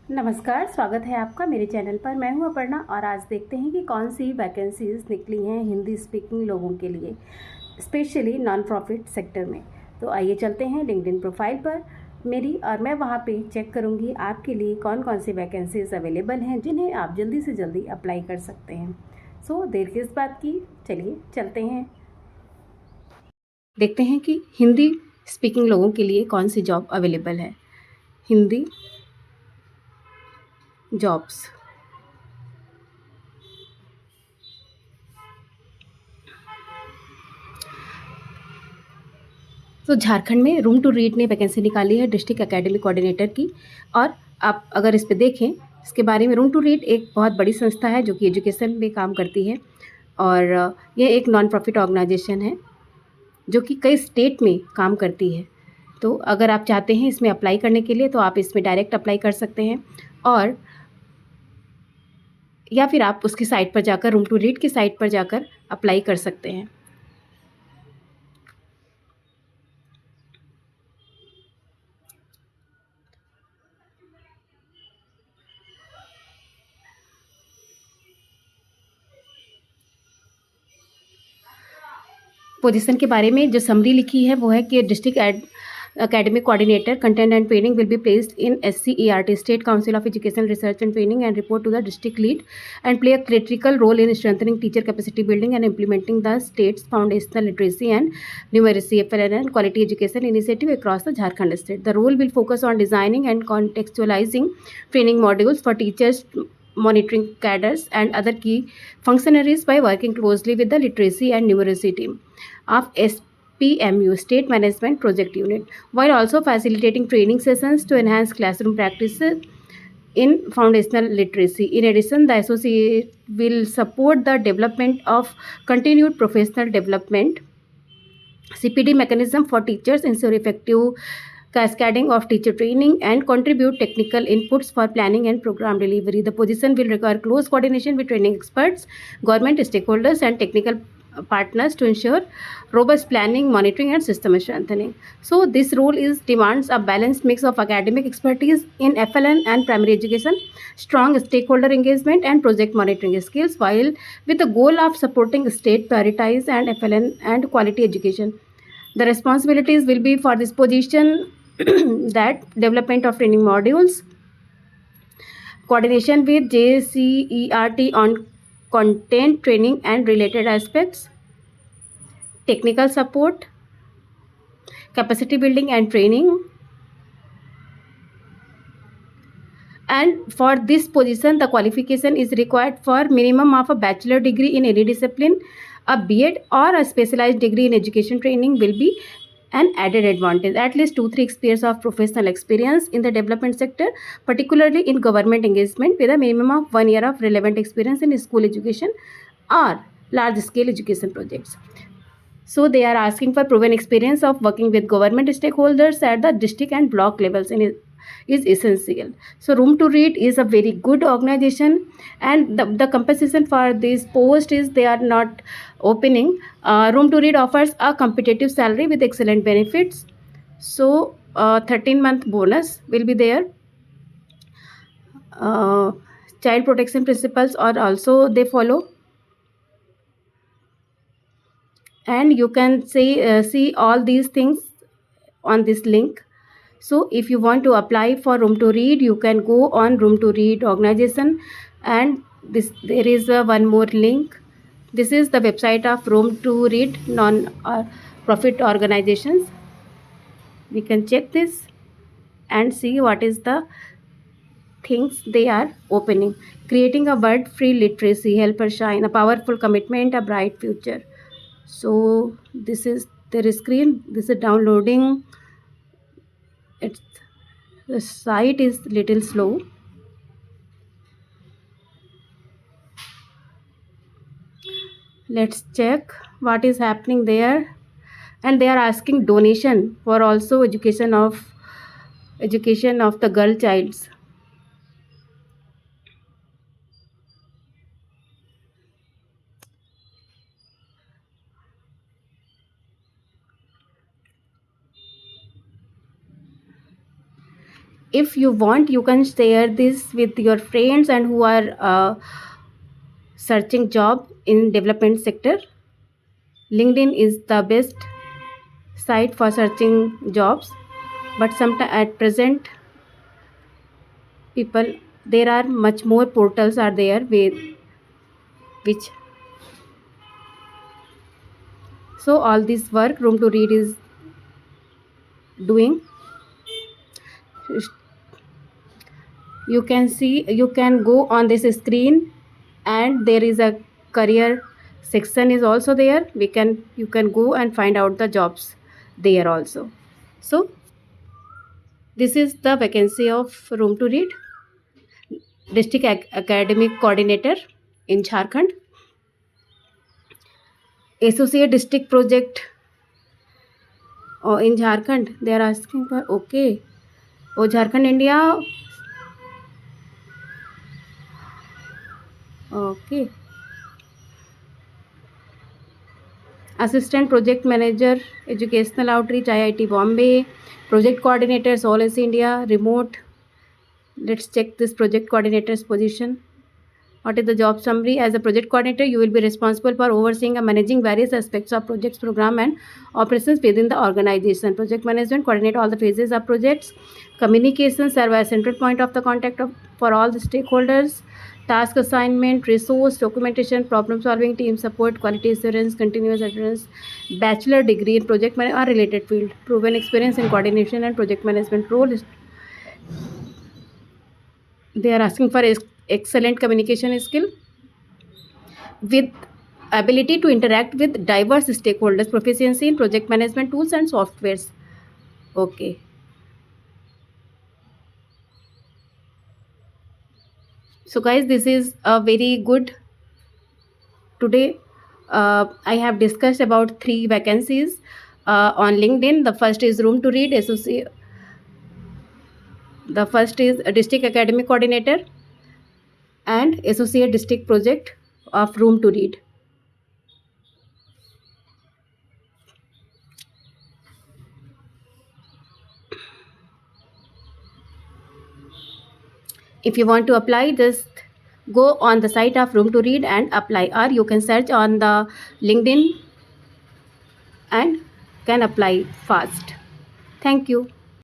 नमस्कार, स्वागत है आपका मेरे चैनल पर। मैं हूं अपर्णा और आज देखते हैं कि कौन सी वैकेंसीज़ निकली हैं हिंदी स्पीकिंग लोगों के लिए, स्पेशली नॉन प्रॉफिट सेक्टर में। तो आइए चलते हैं लिंक्डइन प्रोफाइल पर मेरी, और मैं वहां पे चेक करूंगी आपके लिए कौन कौन सी वैकेंसीज़ अवेलेबल हैं जिन्हें आप जल्दी से जल्दी अप्लाई कर सकते हैं। सो देर किस बात की, चलिए चलते हैं, देखते हैं कि हिंदी स्पीकिंग लोगों के लिए कौन सी जॉब अवेलेबल है। हिंदी जॉब्स। तो झारखंड में रूम टू रीड ने वैकेंसी निकाली है डिस्ट्रिक्ट एकेडमिक कोऑर्डिनेटर की। और आप अगर इस पे देखें, इसके बारे में, रूम टू रीड एक बहुत बड़ी संस्था है जो कि एजुकेशन में काम करती है। और ये एक नॉन प्रॉफिट ऑर्गेनाइजेशन है जो कि कई स्टेट में काम करती है। तो अगर आप चाहते हैं इसमें अप्लाई करने के लिए तो आप इसमें डायरेक्ट अप्लाई कर सकते हैं, और या फिर आप उसकी साइट पर जाकर, रूम टू रीड की साइट पर जाकर अप्लाई कर सकते हैं। पोजीशन के बारे में जो समरी लिखी है वो है कि district academic coordinator content and training will be placed in SCERT, State Council of Education Research and Training, and report to the district lead and play a critical role in strengthening teacher capacity building and implementing the state's foundational literacy and numeracy FLN and quality education initiative across the Jharkhand state. The role will focus on designing and contextualizing training modules for teachers, monitoring cadres and other key functionaries by working closely with the literacy and numeracy team of PMU, State Management Project Unit, while also facilitating training sessions to enhance classroom practices in foundational literacy. In addition, the associate will support the development of continued professional development CPD mechanism for teachers, ensure effective cascading of teacher training, and contribute technical inputs for planning and program delivery. The position will require close coordination with training experts, government stakeholders, and technical partners to ensure robust planning, monitoring, and system strengthening. So, this role demands a balanced mix of academic expertise in FLN and primary education, strong stakeholder engagement, and project monitoring skills, while with the goal of supporting state priorities and FLN and quality education. The responsibilities will be for this position that development of training modules, coordination with JCERT on content training and related aspects, technical support, capacity building and training. And for this position, the qualification is required for minimum of a bachelor degree in any discipline. A B.Ed or a specialized degree in education training will be an added advantage. At least 2-3 years of professional experience in the development sector, particularly in government engagement, with a minimum of 1 year of relevant experience in school education or large scale education projects. So they are asking for proven experience of working with government stakeholders at the district and block levels is essential. So Room to Read is a very good organization, and the compensation for this post is they are not opening. Room to Read offers a competitive salary with excellent benefits. So 13-month bonus will be there. Child protection principles are also they follow, and you can see all these things on this link. So if you want to apply for Room to Read, you can go on Room to Read organization, and this there is one more link. This is the website of Room to Read non profit organizations. We can check this and see what is the things they are opening. Creating a word free literacy, help her shine, a powerful commitment, a bright future. So this is their screen. This is downloading. It's the site is little slow. Let's check what is happening there. And they are asking donation for also education of the girl childs. if you want, you can share this with your friends and who are searching job in development sector. LinkedIn is the best site for searching jobs, but sometimes at present people, there are much more portals are there with which, so all this work Room to Read is doing. You can see, you can go on this screen, and there is a career section is also there. You can go and find out the jobs there also. So this is the vacancy of Room to Read, district academic coordinator in Jharkhand. Associate district project in Jharkhand, they are asking for. Okay, oh, Jharkhand, India. Okay. Assistant Project Manager, Educational Outreach, IIT Bombay. Project Coordinator, Solace India, remote. Let's check this project coordinator's position. What is the job summary? As a project coordinator, you will be responsible for overseeing and managing various aspects of projects, program, and operations within the organization. Project management, coordinate all the phases of projects. Communication, serve as central point of the contact for all the stakeholders. Task assignment, resource, documentation, problem solving, team support, quality assurance, continuous assurance. Bachelor degree in project management or related field. Proven experience in coordination and project management role. They are asking for excellent communication skill with ability to interact with diverse stakeholders, proficiency in project management tools and softwares. Okay. So guys, this is a very good. Today I have discussed about 3 vacancies on LinkedIn. The first is Room to Read associate. The first is a district academic coordinator and associate district project of Room to Read. If you want to apply, just go on the site of Room to Read and apply, or you can search on the LinkedIn and can apply fast. Thank you.